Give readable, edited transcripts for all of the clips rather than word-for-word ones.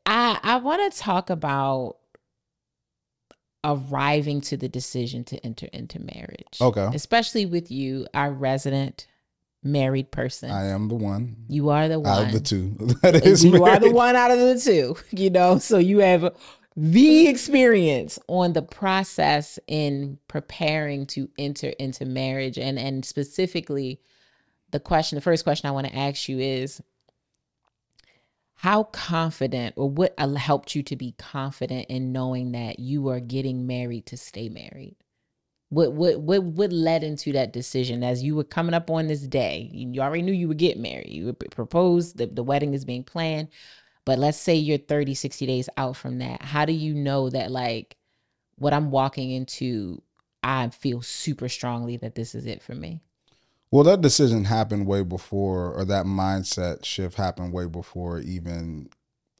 I want to talk about arriving to the decision to enter into marriage, Okay. especially with you, our resident married person. I am the one You are the out of the one. two that is You are the married. one out of the two, so you have the experience on the process in preparing to enter into marriage. And specifically, the first question I want to ask you is, how confident, or what helped you to be confident in knowing that you are getting married to stay married? What led into that decision as you were coming up on this day? You already knew you would get married. You would propose, the wedding is being planned. But let's say you're 30, 60 days out from that. How do you know that, like, what I'm walking into, I feel super strongly that this is it for me? Well, that decision happened way before, or that mindset shift happened way before even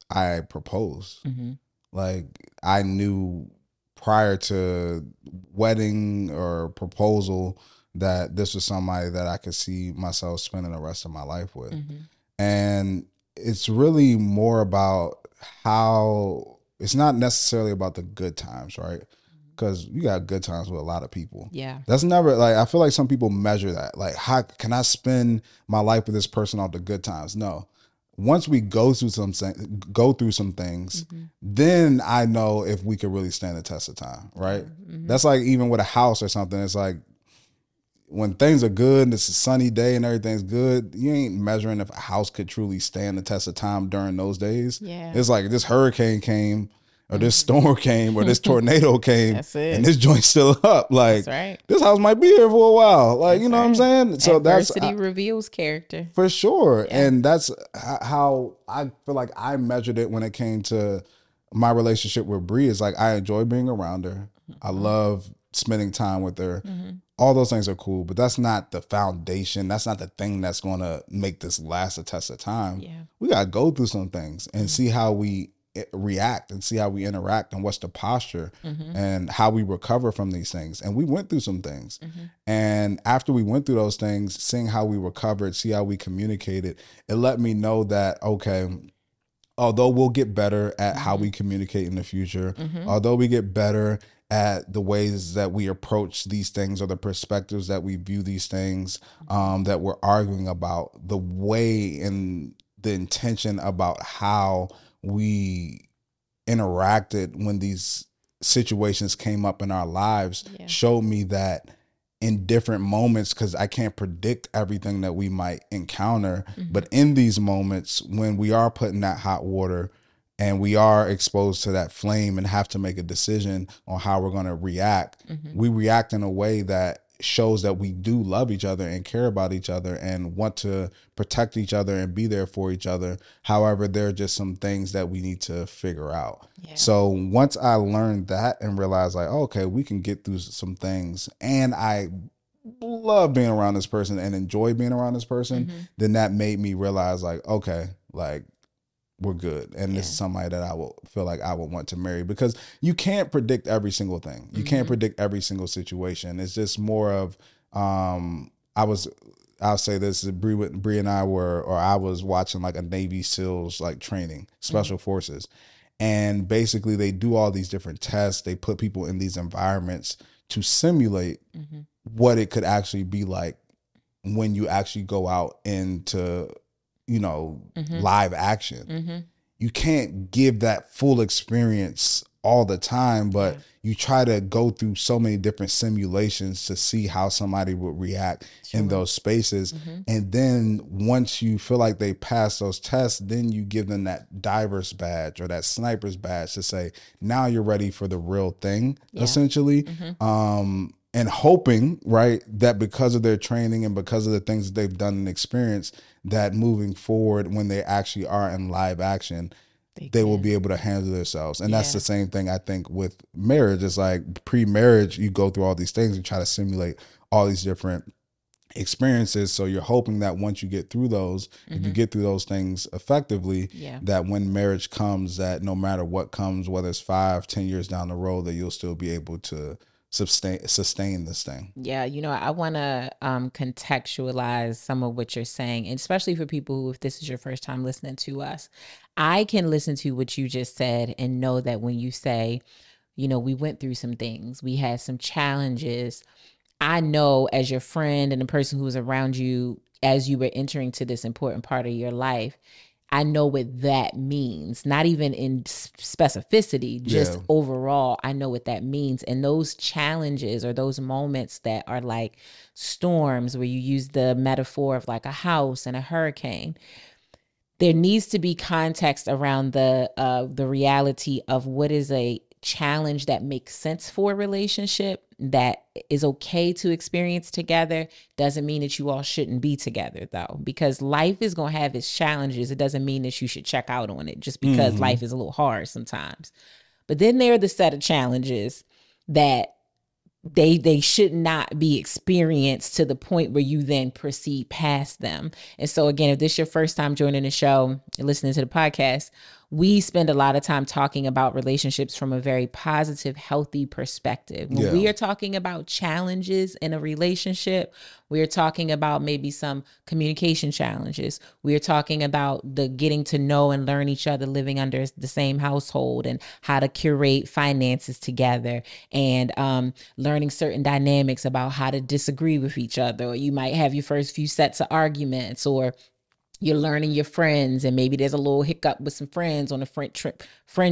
I proposed. Mm-hmm. Like, I knew prior to wedding or proposal that this was somebody that I could see myself spending the rest of my life with. Mm-hmm. And it's really more about how it's not necessarily about the good times, right? Because you got good times with a lot of people. Yeah. That's never like, I feel like some people measure that. Like, how can I spend my life with this person off the good times? No. Once we go through some things, Mm-hmm. then I know if we could really stand the test of time, right? Mm-hmm. That's like even with a house or something. It's like when things are good and it's a sunny day and everything's good, you ain't measuring if a house could truly stand the test of time during those days. Yeah. It's like this hurricane came or this storm came or this tornado came That's it. and this joint's still up. Like, That's right. this house might be here for a while. Like, That's you know what I'm right. saying? So Adversity reveals character. for sure. Yeah. And that's how I feel like I measured it when it came to my relationship with Bree. Is like, I enjoy being around her. I love spending time with her. Mm-hmm. All those things are cool, but that's not the foundation. That's not the thing that's going to make this last a test of time. Yeah. We got to go through some things and see how we react and see how we interact and what's the posture and how we recover from these things. And we went through some things. And after we went through those things, seeing how we recovered, see how we communicated, it let me know that, okay, although we'll get better at how we communicate in the future, although we get better at the ways that we approach these things or the perspectives that we view these things that we're arguing about, the way and the intention about how we interacted when these situations came up in our lives showed me that in different moments, because I can't predict everything that we might encounter, but in these moments when we are put in that hot water and we are exposed to that flame and have to make a decision on how we're going to react, we react in a way that shows that we do love each other and care about each other and want to protect each other and be there for each other. However, there are just some things that we need to figure out. Yeah. So once I learned that and realized like, okay, we can get through some things, and I love being around this person and enjoy being around this person, then that made me realize like, okay, like, we're good. And this is somebody that I will feel like I would want to marry, because you can't predict every single thing. You can't predict every single situation. It's just more of, I'll say this, Bree and I were, or I was watching like a Navy SEALs like training, special forces. And basically they do all these different tests. They put people in these environments to simulate what it could actually be like when you actually go out into, live action. You can't give that full experience all the time, but you try to go through so many different simulations to see how somebody would react in those spaces. And then once you feel like they pass those tests, then you give them that diver's badge or that sniper's badge to say, now you're ready for the real thing, essentially. And hoping, right, that because of their training and because of the things that they've done and experienced, that moving forward, when they actually are in live action, they will be able to handle themselves. And that's the same thing I think with marriage. It's like pre-marriage, you go through all these things and try to simulate all these different experiences. So you're hoping that once you get through those, if you get through those things effectively, that when marriage comes, that no matter what comes, whether it's 5, 10 years down the road, that you'll still be able to sustain this thing. Yeah, I want to contextualize some of what you're saying, and especially for people who, if this is your first time listening to us, I can listen to what you just said and know that when you say, we went through some things, we had some challenges. I know as your friend and the person who was around you as you were entering to this important part of your life, I know what that means, not even in specificity, just overall, I know what that means. And those challenges or those moments that are like storms, where you use the metaphor of like a house and a hurricane, there needs to be context around the reality of what is a challenge that makes sense for a relationship, that is okay to experience together. Doesn't mean that you all shouldn't be together, though, because life is going to have its challenges. It doesn't mean that you should check out on it just because life is a little hard sometimes. But then there are the set of challenges that they should not be experienced to the point where you then proceed past them. And so again, if this is your first time joining the show and listening to the podcast, we spend a lot of time talking about relationships from a very positive, healthy perspective. When we are talking about challenges in a relationship, we are talking about maybe some communication challenges. We are talking about the getting to know and learn each other, living under the same household, and how to curate finances together, and learning certain dynamics about how to disagree with each other. Or you might have your first few sets of arguments, or you're learning your friends, and maybe there's a little hiccup with some friends on a friend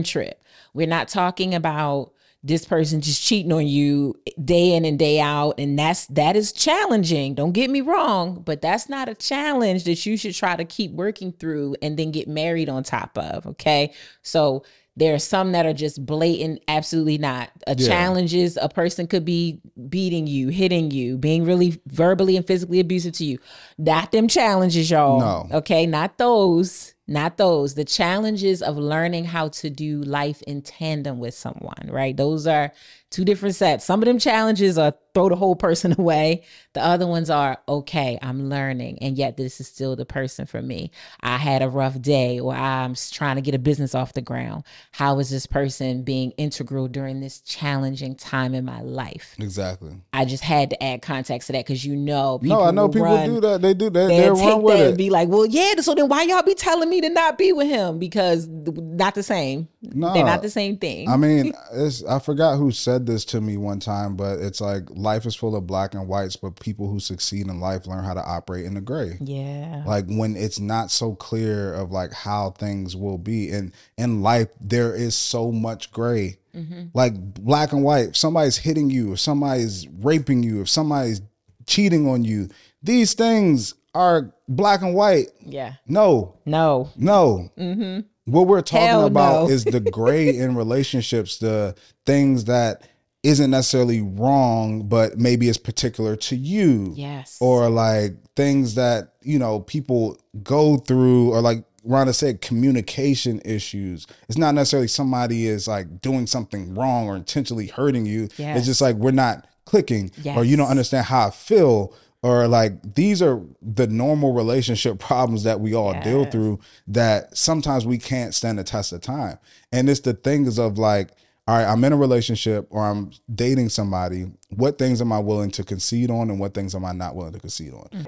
trip. We're not talking about this person just cheating on you day in and day out, and that is challenging. Don't get me wrong, but that's not a challenge that you should try to keep working through and then get married on top of. Okay, so there are some that are just blatant, absolutely not. Challenges, a person could be beating you, hitting you, being really verbally and physically abusive to you. Not them challenges, y'all. No. Okay, not those. Not those. The challenges of learning how to do life in tandem with someone, right? Those are two different sets. Some of them challenges are throw the whole person away. The other ones are, okay, I'm learning, and yet this is still the person for me. I had a rough day, or I'm trying to get a business off the ground. How is this person being integral during this challenging time in my life? Exactly. I just had to add context to that, because people I know people do that. They do that. They'll take run with that it and be like, well, yeah, so then why y'all be telling me to not be with him? Because not the same. No, they're not the same thing. I mean, I forgot who said this to me one time, but it's like life is full of black and whites, but people who succeed in life learn how to operate in the gray. Yeah. Like when it's not so clear of like how things will be. And in life, there is so much gray. Like black and white. If somebody's hitting you, if somebody's raping you, if somebody's cheating on you, these things are black and white. Yeah. No. What we're talking about is the gray in relationships, the things that isn't necessarily wrong, but maybe it's particular to you. Yes. Or like things that, people go through, or like Rhonda said, communication issues. It's not necessarily somebody is like doing something wrong or intentionally hurting you. Yes. It's just like we're not clicking, yes. or you don't understand how I feel. Or like these are the normal relationship problems that we all deal through, that sometimes we can't stand the test of time. And it's the things of like, all right, I'm in a relationship or I'm dating somebody. What things am I willing to concede on, and what things am I not willing to concede on?